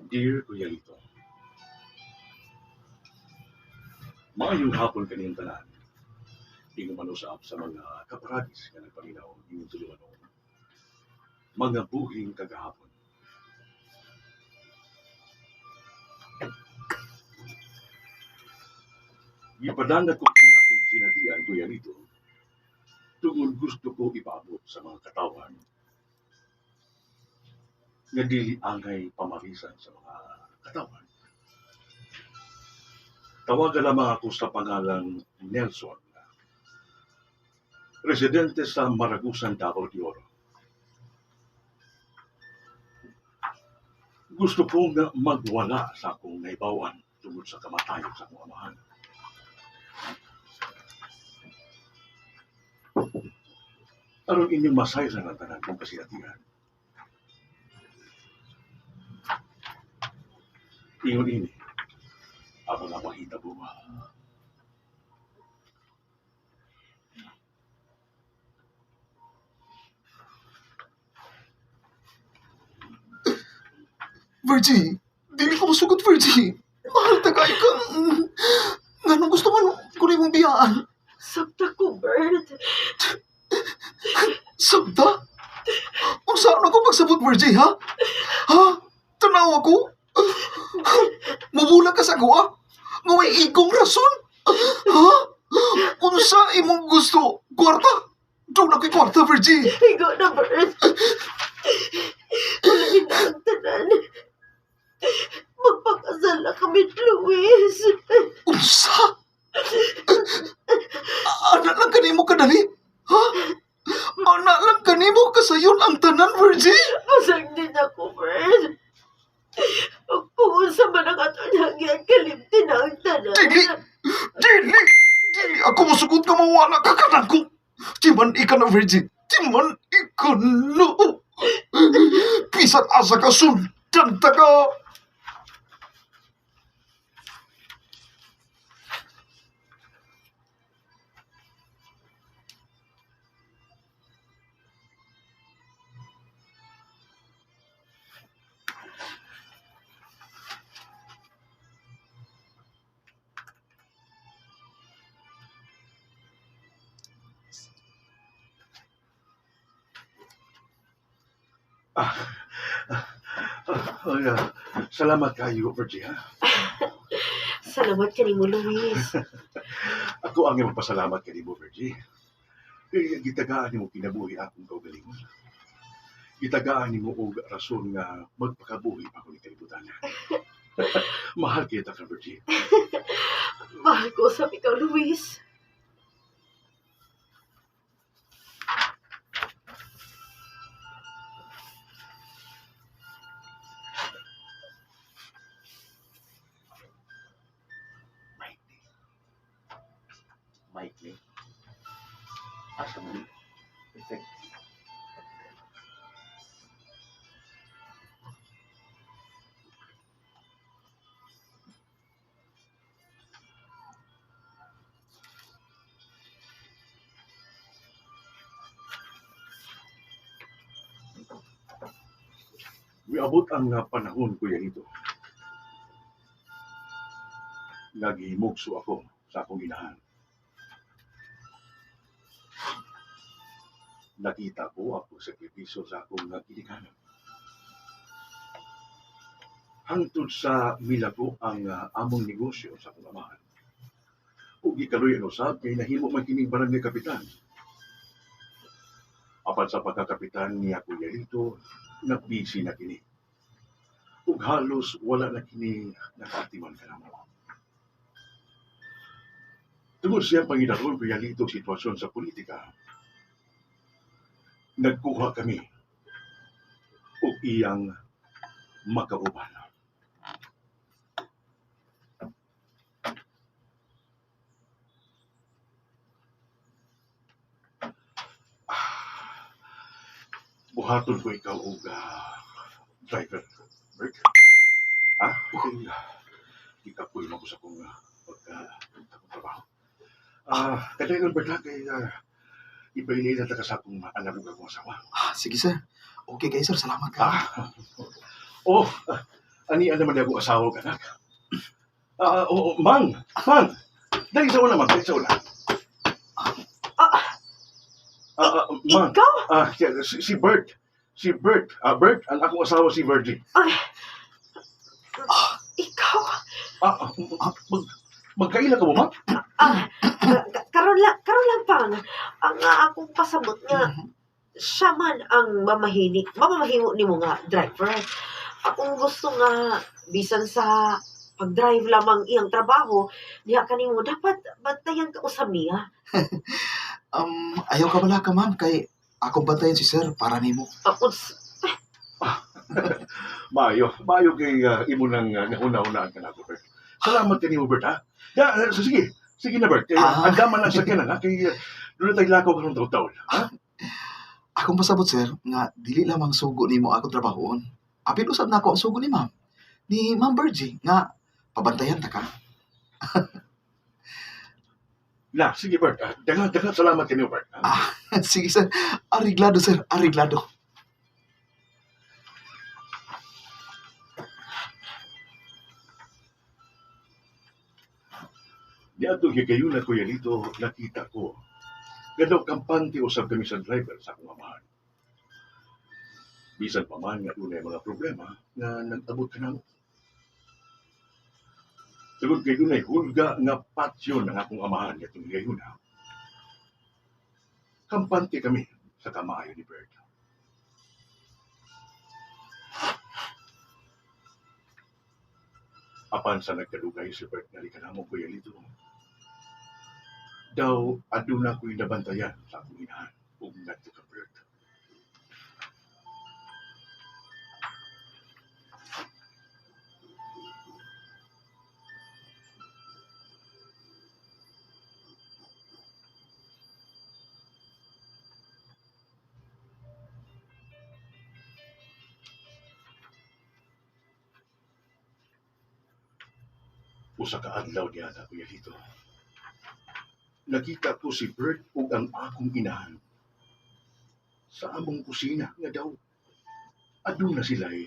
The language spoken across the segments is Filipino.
Dear Kuya Lito, maayong hapon kaniyong tanan. Ingon manusap sa mga kaparadis nga nagpaminaw inyong tuluan mga buhing kagahapon. Gipadangat ko kini akong sinatian, Kuya Lito, tungod gusto ko ipaabot sa mga katawan nga dili angay pamarisan sa mga katawan. Tawagan lamang ako sa pangalang Nelson, residente sa Maragusan, Davao de Oro. Gusto kong magwala sa akong naibawan tungod sa kamatayon sa akong amahan. Aron inyong masayran ang tanan kong kasinatian. Ingon ini, abang ang mahita buwa. Virgie, dili ko masugot, Virgie. Mahal tagay ka. Ganun gusto man ko rin mong biyaan. Sakta ko, Bert. Sabta? Kung saan ako pagsabot, Virgie, ha? Ha? Tanaw ako? Mabula ka sa kuha? Nga may igong rason? Ha? Kung saan imong gusto? Kwarta? Doon ako'y kwarta, Virgie. Higo na, Bert. Wala na ang tanan. Magpakasal na kami, Luis. Unsa? Anak lang kanimo kadali? Ha? Anak lang kanimo kasayon ang tanan, Virgie? Masag din ako, Bert. Kung sa manang ato nagyan, kalimti na ang tanan. Dili ako masugot nga mawala ka kanan ko. Timan ika na, Virgie. Timan ika na. Pisan asa ka sundan taga. Salamat kayo, Virgie, ha? Salamat ka mo, Luis. Ako ang magpasalamat kanimo, Virgie. Kaya gitagaan nimo kinabuhi akong kaugalingon. Gitagaan nimo og rason nga magpakabuhi ako ni kalibutan. Mahal kita ka, Virgie. Mahal ko sa ikaw, Luis. Mikey. Asa mo? Effect. Miabot ang panahon, Kuya Lito. Nagihimugso ako sa akong inahan. Nakita ko ako sakripisyo sa akong ginikanan. Hangtod sa milago ang among negosyo sa akong amahan. Ug ikaroy ang usab kay nahimo man kining barangay kapitan. Apan sa pagkakapitan niya Kuya Lito, nabisi na kini. Ug halos wala na kini nakatiman ka naman. Tungod siya pangidaron Kuya Lito sitwasyon sa politika, nagkuha kami o iyang makauban. Buhaton ko ikaw og driver, Bert. Okay. Ikapoy mo ko sa kong pagkatrabaho. Kadayon, Bert, kay ipailay na sa akong alam ng akong asawa. Sige, sir. Okay kayo, sir. Salamat ka. Oh, Ani naman ako asawa ka, anak. Oo, Mang! Mang! Dali sa una, Mang. Dali sa una. Mang. Ikaw? Si Bert. Si Bert. Bert, ang akong asawa si Virgie. Ay, ikaw? Magkaila ka mo, Mang? Karon lang pang. Ang akong pasabot nga, siya man ang mamamahimo ni mo nga driver. Akong gusto nga, bisan sa pag-drive lamang iyang trabaho, diha kanimo dapat bantayan ka usab niya. Ayaw ka bala ka, ma'am, kay akong bantayan si sir para nimo. Maayo kay imo nang nahuna-hunaan ka na ako, Bert. Salamat ka ni mo, Bert, ha? Sige na, Bert. Andaman lang sa kanan, ha? Kay doon tayo lakaw ka ng taon-taon, ha? Akong pasabot, sir, nga dili lamang sugo nimo akong trabahoon. Apil usab na ako ang sugo ni ma'am. Ni Ma'am Virgie, nga pabantayan ta ka. Sige, Bert. Daghang salamat ka ni mo, Bert. Ha? Sige, sir. Ariglado, sir. Ariglado. Di ato kayo na kuya dito, nakita ko. Gadaw kampante usab kami sa driver sa akong amahan. Bisan pa man nga dunay mga problema nga nag-abot ka namo. Tugod kay dunay hulga nga patsyo ng akong amahan nga gayon na. Kampante kami sa kamaayo ni Bert. Apan sa nagkadugay si Bert nga kanamo kuya dito. Daw aduna ko'y nabantayan sa akong inahan ug ngadto ka Bert. Usa ka adlaw diha na kuya dito. Nakita ko si Bert ug ang akong inahan sa among kusina nga daw aduna sila'y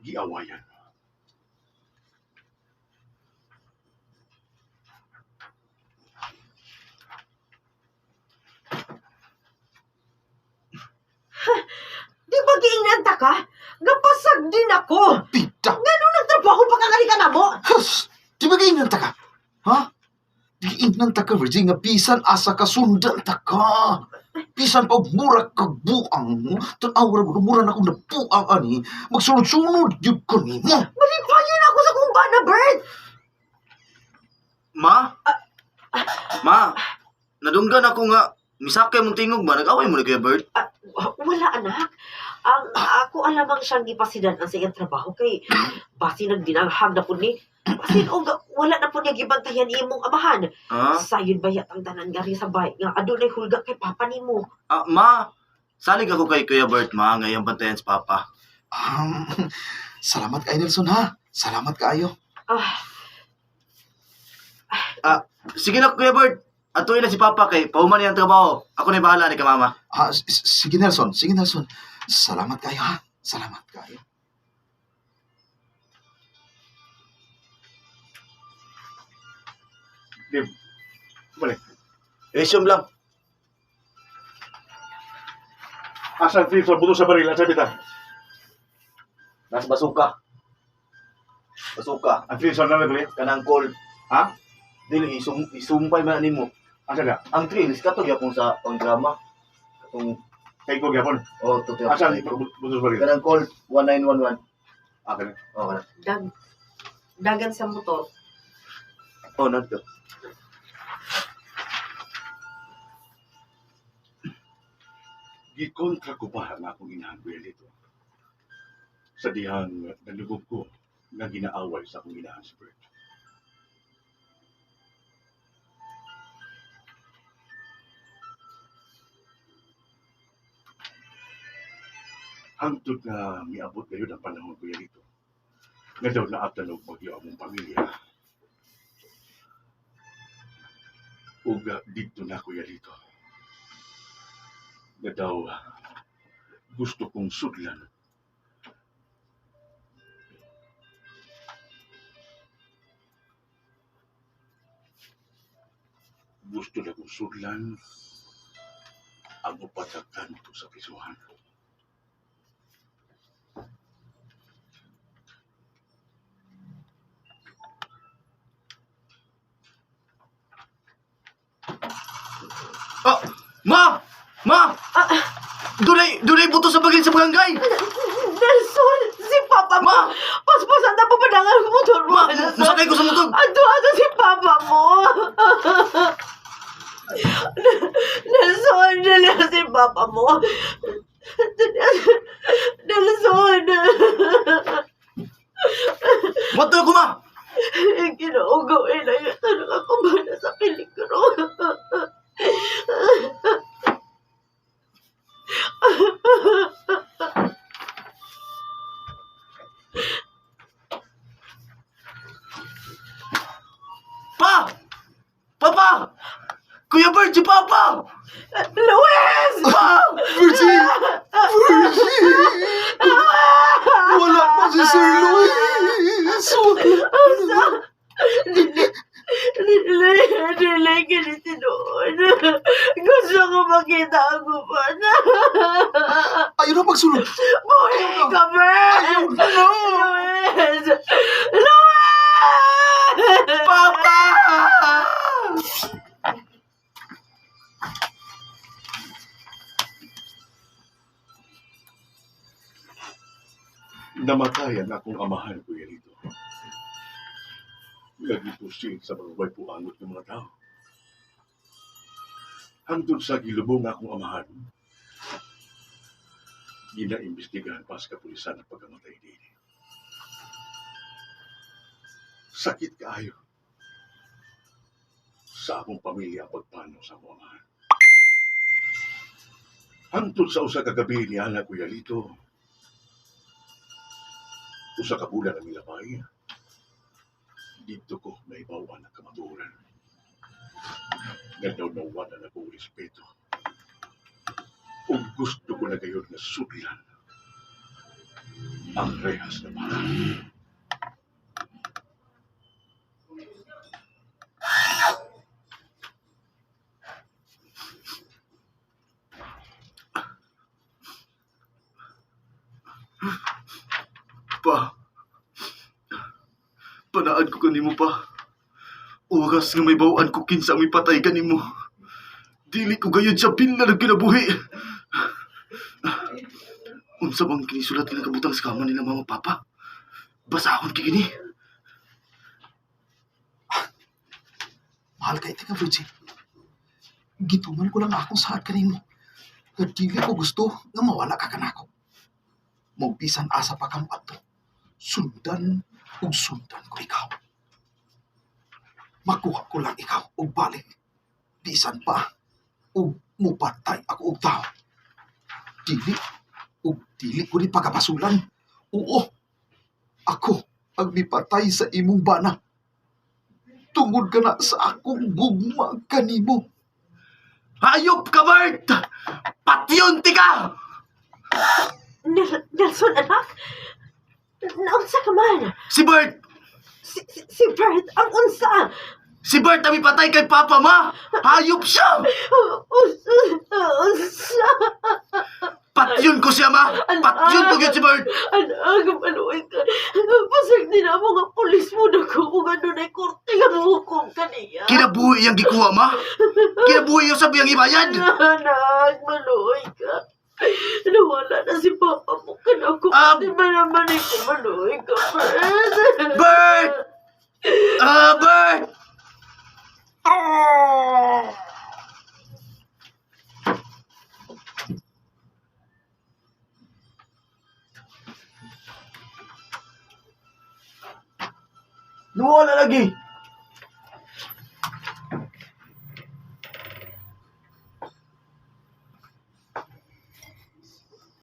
giawayan. Di ba giingnan ka? Gapasag din ako. Pita! Ganun ang trabaho pagkakalika na mo. Hus! Di ba giingnan ta ka? Ha? Giingnan ta ka, Virgie, nga bisan asa ka sundan ta ka. Bisan pa mura kag buang. Tanawar mo, mura na akong nabuang ani. Magsunod-sunod yun ko ni mo. Malipayon ako sa kung na, Bert. Ma? Ma? Nadunggan ako nga. Misakay mong tingog ba? Nag-away mo na kaya, Bert? Wala, anak. Ako alamang siyang ipasidan ang sa iyang trabaho kay basi nagdinanghag na po ni. Basin o wala na po niya gibantayan imong amahan. Sayod bayat ang tanan nga rin sa bay nga adunay hulga kay papa nimo. Ma? Salig ako kay Kuya Bert, ma. Ngayong bantayan sa Papa. Salamat kay Nelson, ha? Salamat kaayo. Sige na, Kuya Bert. Atuin na si Papa kay pauman niyang trabaho. Ako na bahala ni ka, Mama. Sige, Nelson. Sige, Nelson. Salamat kayo, ha? Salamat kayo. Dim, balik. Resume lang. Asa ang sa buto sa baril? Asa bita? Nasa basuka. Basuka. Ang sa nalabali? Kanang call. Ha? Dili, isumpay man ni mo. Asa na? Ang trails, katog yapon sa pang-drama. Katong, Kay ko gyapon. tuti. Asa ang buto sa baril? Kanang call, 1911. Akin. Okay. Dagan sa motor. Nagto. Gikontra ko pa ang akong inahan kuya dito. Sa dihang nalugog ko na ginaaway sa akong inahan si Bert. Hangtod na miabot ngayon ang panahon kuya dito. Nga daw naatan og bagyo among pamilya. Ug dito na kuya dito. Nga daw gusto kong sudlan gusto na kong sudlan ang upat sa kanto sa pisuhan. Ah! Ma! Ma! Dunay buto sa bagil sa barangay! Nelson, si Papa mo! Ma! Paspasan na papadangan ang motor mo! Ma! Musakay ko sa motor! Ando si Papa mo! Nelson, dali si Papa mo! Nelson! Matay ko, ma! Ginugawin na yun. Tanong ako ba na sa peligro? Pa! Papa! Kuya Bert, si Papa! Luis! Pa! Virgie! Virgie! Wala pa si Sir Luis! Wala. Dili ganito noon. Gusto ko makita ang gupan. Ayaw na pagsulod. Buhay ka, Bert! Ayaw na! Luis! Luis! Papa! Namatay ang akong amahan, Kuya Lito. Nagipusing sa mga way puangot ng mga tao. Hangtod sa gilubong akong amahan, ginaimbestigahan pa sa kapulisan ang pagkamatay din. Sakit kaayo sa akong pamilya ang pagpano sa akong amahan. Hangtod sa usa ka gabi ni Ana, Kuya Lito, usa ka bulan ang milabay, dito ko naibawan ang kamaturan. Nadaw-nawan na akong respeto. O gusto ko na gayon na sudlan ang rehas na baka. Pa, panaan ko kanimo pa. Oras nga may bawaan ko kinsa may patay kanimo. Dili ko gayud sa pinla ng kinabuhi. Unsa bang kinisulat nga kabutang sa kama nila mama papa? Basahon ki gini. Mahal kay tika, Virgie. Gituman ko lang akong saad kanimo. At dili ko gusto nga mawala ka kanako. Magbisan asa pa kang ato. Sundan ug sundan ko ikaw. Makuha ko lang ikaw ug balik. Bisan pa ug mupatay ako og tao. Dili ko ni pagkapasulan. Oo, ako ang mipatay sa imong bana. Tungod ka na sa akong gugma kanimo. Hayop ka, Bert! Patyonti ka! Nelson, anak? Naunsa ka man? Si Bert! Si Bert, ang unsa? Si Bert na may patay kay Papa, ma! Hayop siya! Unsa? Patyon ko siya, ma! Patyon ko yun si Bert! Anak, maluwi ka. Pasag din ang mga pulis mo na kung ano na korte nga hukom kaniya. Kinabuhi yung gikuha, ma! Kinabuhi yung sabi ang ibayan! Anak, maluwi ka. Nawala na si Papa mo ka na ako. Di ba naman ikaw maluwi ka, Bert? Bert! Bert! Nawala lagi!